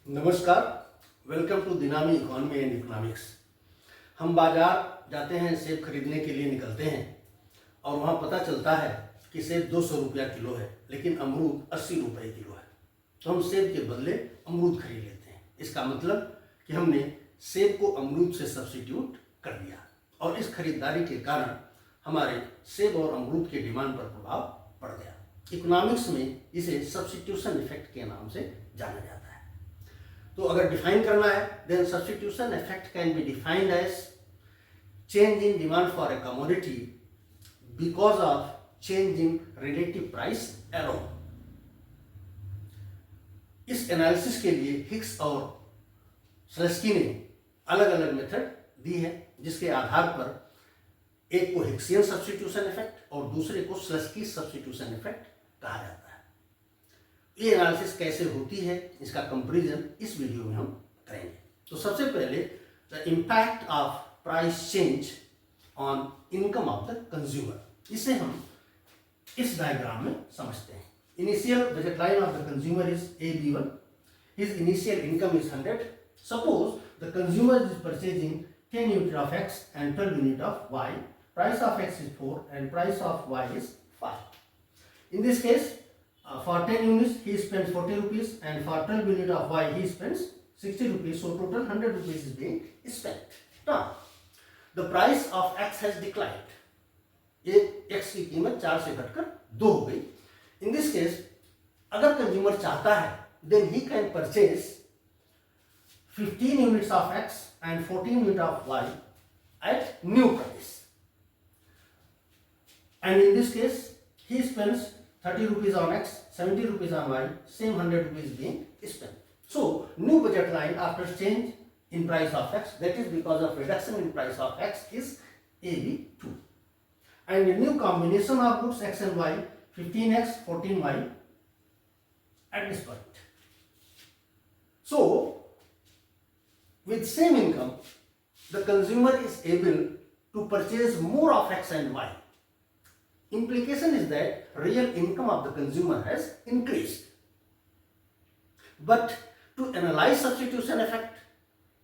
नमस्कार, welcome to दिनामी economy and economics. हम बाजार जाते हैं, सेब खरीदने के लिए निकलते हैं और वहाँ पता चलता है कि सेब 200 रुपया किलो है, लेकिन अमरूद 80 रुपये किलो है। तो हम सेब के बदले अमरूद खरीद लेते हैं। इसका मतलब कि हमने सेब को अमरूद से सब्स्टिट्यूट कर दिया और इस खरीदारी के कारण हमारे सेब और अमरूद के डिमांड पर प्रभाव पड़ गया। इकोनॉमिक्स में इसे सब्स्टिट्यूशन इफेक्ट के नाम से जाना जाता है। तो अगर डिफाइन करना है, then substitution effect can be defined as change in demand for a commodity because of change in relative price alone. इस एनालिसिस के लिए हिक्स और स्लस्की ने अलग अलग मेथड दी है, जिसके आधार पर एक को हिक्सियन सब्स्टिट्यूशन इफेक्ट और दूसरे को स्लस्की सब्स्टिट्यूशन इफेक्ट कहा जाता है। ये एनालिसिस कैसे होती है, इसका कंपैरिजन इस वीडियो में हम करेंगे। तो सबसे पहले the impact of price change on income of the consumer, इसे हम इस डायग्राम में समझते हैं। Initial budget line of the consumer is AB1, his initial income is 100। Suppose the consumer is purchasing 10 unit of X and 12 unit of Y. Price of X is 4 and price of Y is 5. In this case, for 10 units he spends 40 rupees and for 12 unit of Y he spends 60 rupees. So total 100 rupees is being spent. Now the price of X has declined. ये X की कीमत 4 से घटकर 2 हो गई। In this case, अगर consumer चाहता है, then he can purchase 15 units of X and 14 unit of Y at new price. And in this case, he spends 30 rupees on X, 70 rupees on Y, same 100 rupees being spent. So, new budget line after change in price of X, that is because of reduction in price of X, is AB2. And a new combination of goods X and Y, 15X, 14Y at this point. So, with same income, the consumer is able to purchase more of X and Y. Implication is that real income of the consumer has increased. But to analyze substitution effect,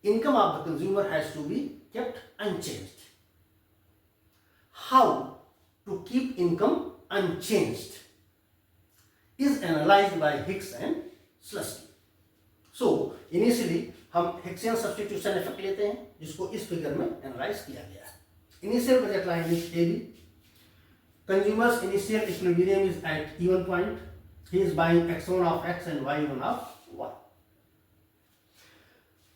income of the consumer has to be kept unchanged. How to keep income unchanged is analyzed by Hicks and Slutsky. So initially हम Hicksian substitution effect लेते हैं, जिसको इस figure में analyse किया गया है। Initial budget line is AB. Consumer's initial equilibrium is at even point. He is buying X1 of X and Y1 of Y.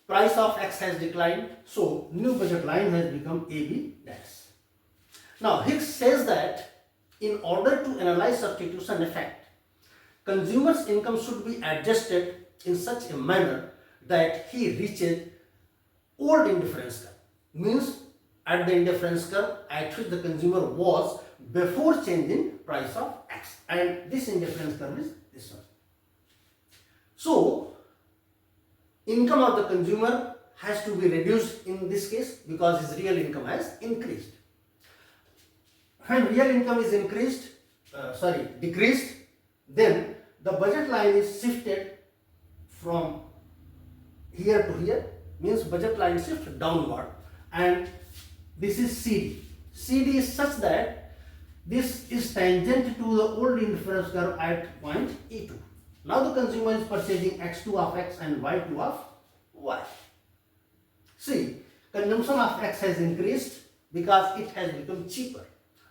Price of X has declined, so new budget line has become AB dash. Now Hicks says that in order to analyze substitution effect, consumer's income should be adjusted in such a manner that he reaches old indifference curve, means at the indifference curve at which the consumer was before change in price of X, and this indifference curve is this one. So income of the consumer has to be reduced in this case because his real income has increased. When real income is decreased, then the budget line is shifted from here to here, means budget line shift downward, and this is CD. CD is such that this is tangent to the old indifference curve at point E2. Now the consumer is purchasing X2 of X and Y2 of Y. See, consumption of X has increased because it has become cheaper,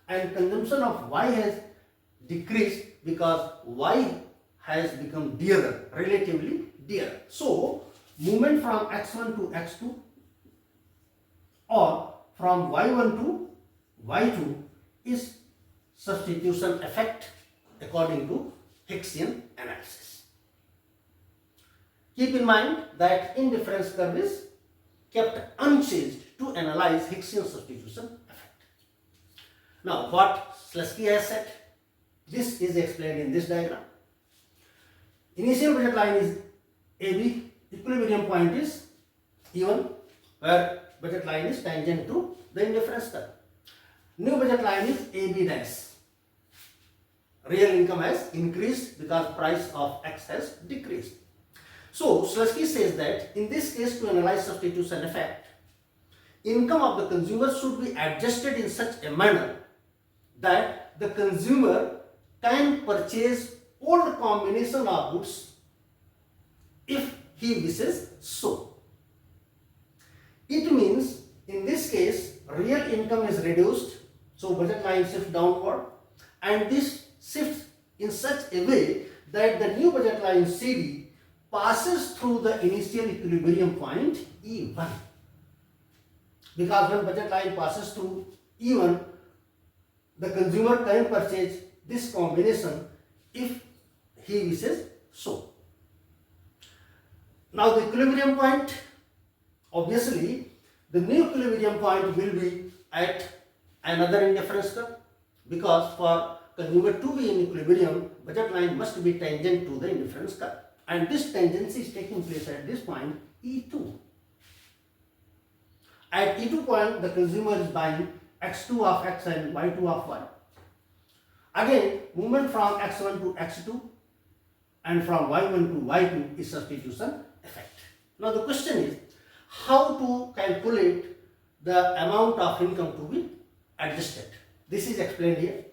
and consumption of Y has decreased because Y has become dearer, relatively dearer. So, movement from X1 to X2 or from Y1 to Y2 is substitution effect according to Hicksian analysis. Keep in mind that indifference curve is kept unchanged to analyze Hicksian substitution effect. Now what Slutsky has said, this is explained in this diagram. Initial budget line is AB, equilibrium point is even, where budget line is tangent to the indifference curve. New budget line is AB dash. Real income has increased because price of X has decreased. So Slutsky says that in this case, to analyze substitution effect, income of the consumer should be adjusted in such a manner that the consumer can purchase old combination of goods if he wishes so. It means in this case real income is reduced, so budget line shifts downward, and this shifts in such a way that the new budget line CD passes through the initial equilibrium point E1. Because when budget line passes through E1, the consumer can purchase this combination if he wishes so. Now the equilibrium point, obviously the new equilibrium point will be at another indifference curve, because for consumer to be in equilibrium, budget line must be tangent to the indifference curve, and this tangency is taking place at this point E2. At E2 point, the consumer is buying X2 of X and Y2 of Y. Again, movement from X1 to X2 and from Y1 to Y2 is substitution effect. Now the question is how to calculate the amount of income to be adjusted. This is explained here.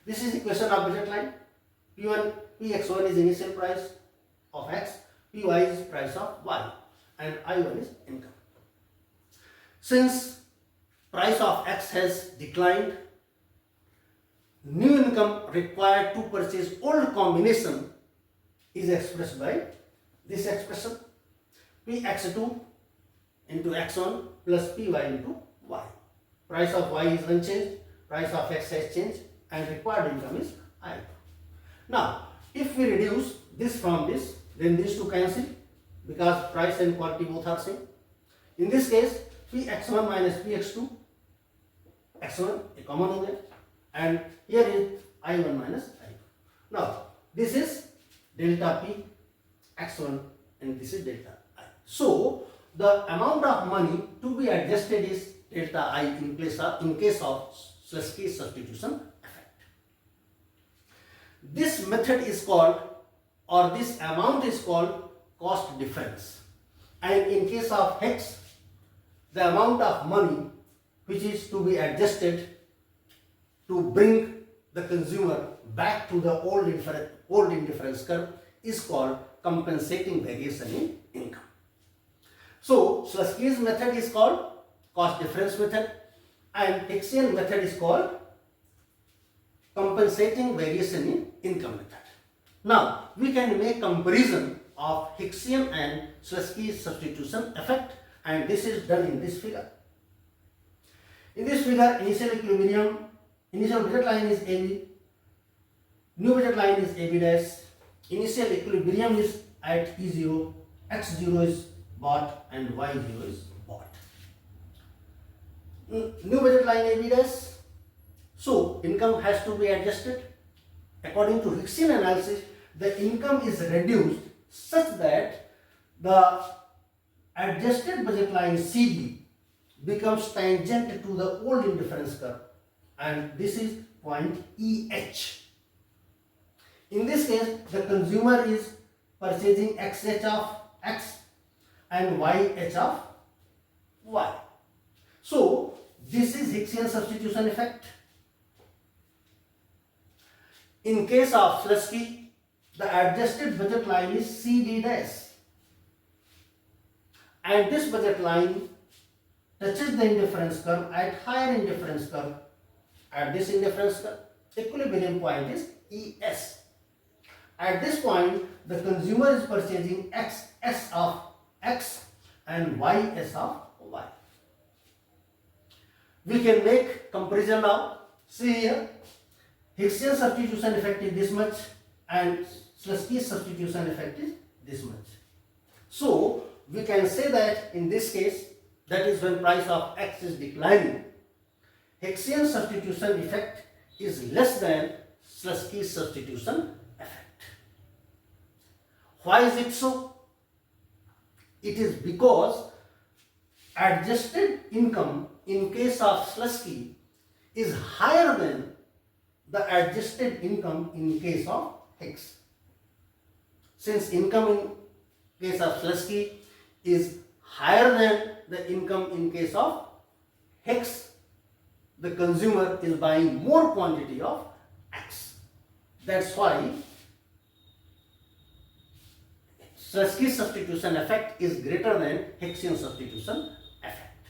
This is equation of budget line. P1, Px1 is initial price of X, Py is price of Y, and I1 is income. Since price of X has declined, new income required to purchase old combination is expressed by this expression, Px2 into X1 plus Py into Y. Price of Y is unchanged, price of X has changed, and required income is I. Now, if we reduce this from this, then these two cancel because price and quantity both are same. In this case, Px1 minus Px2, X1 a common हो गया, and here is I1 minus I2. Now, this is delta P X1 and this is delta I. So, the amount of money to be adjusted is delta I in case of Slutsky's substitution effect. This method is called, or this amount is called cost difference, and in case of Hicks, the amount of money which is to be adjusted to bring the consumer back to the old indifference curve is called compensating variation in income. So Slutsky's method is called cost difference method, and Hicksian method is called compensating variation in income method. Now we can make comparison of Hicksian and Slutsky's substitution effect, and this is done in this figure. In this figure, initial budget line is AB, new budget line is AB dash, initial equilibrium is at E0, X0 is bought and Y0 is bought. New budget line AB dash, so income has to be adjusted. According to Hicksian analysis, the income is reduced such that the adjusted budget line CD becomes tangent to the old indifference curve, and this is point EH. In this case, the consumer is purchasing XH of X and YH of Y. So this is Hicksian substitution effect. In case of Slutsky, the adjusted budget line is CD dash, and this budget line touches the indifference curve at higher indifference curve. At this indifference curve, equilibrium point is ES. At this point, the consumer is purchasing XS of X and YS of Y. We can make comparison now. See here, Hicksian substitution effect is this much and Slutsky's substitution effect is this much. So we can say that in this case, that is when price of X is declining, Hicksian substitution effect is less than Slutsky's substitution effect. Why is it so? It is because adjusted income in case of Slutsky is higher than the adjusted income in case of Hicks. Since income in case of Slutsky is higher than the income in case of Hicks. The consumer is buying more quantity of X. That's why Slutsky's substitution effect is greater than Hicksian substitution effect.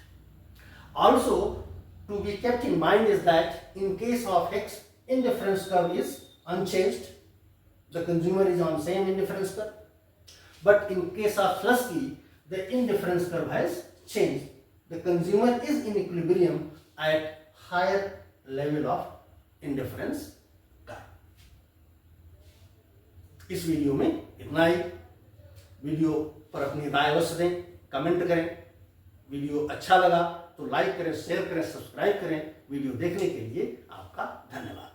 Also, to be kept in mind is that in case of Hicks, indifference curve is unchanged. The consumer is on same indifference curve. But in case of Slutsky, the indifference curve has changed. The consumer is in equilibrium at higher level of indifference curve. इस video में इतना ही। Video पर अपनी राय अवश्य दें, comment करें। Video अच्छा लगा तो लाइक करें, शेयर करें, सब्सक्राइब करें। वीडियो देखने के लिए आपका धन्यवाद।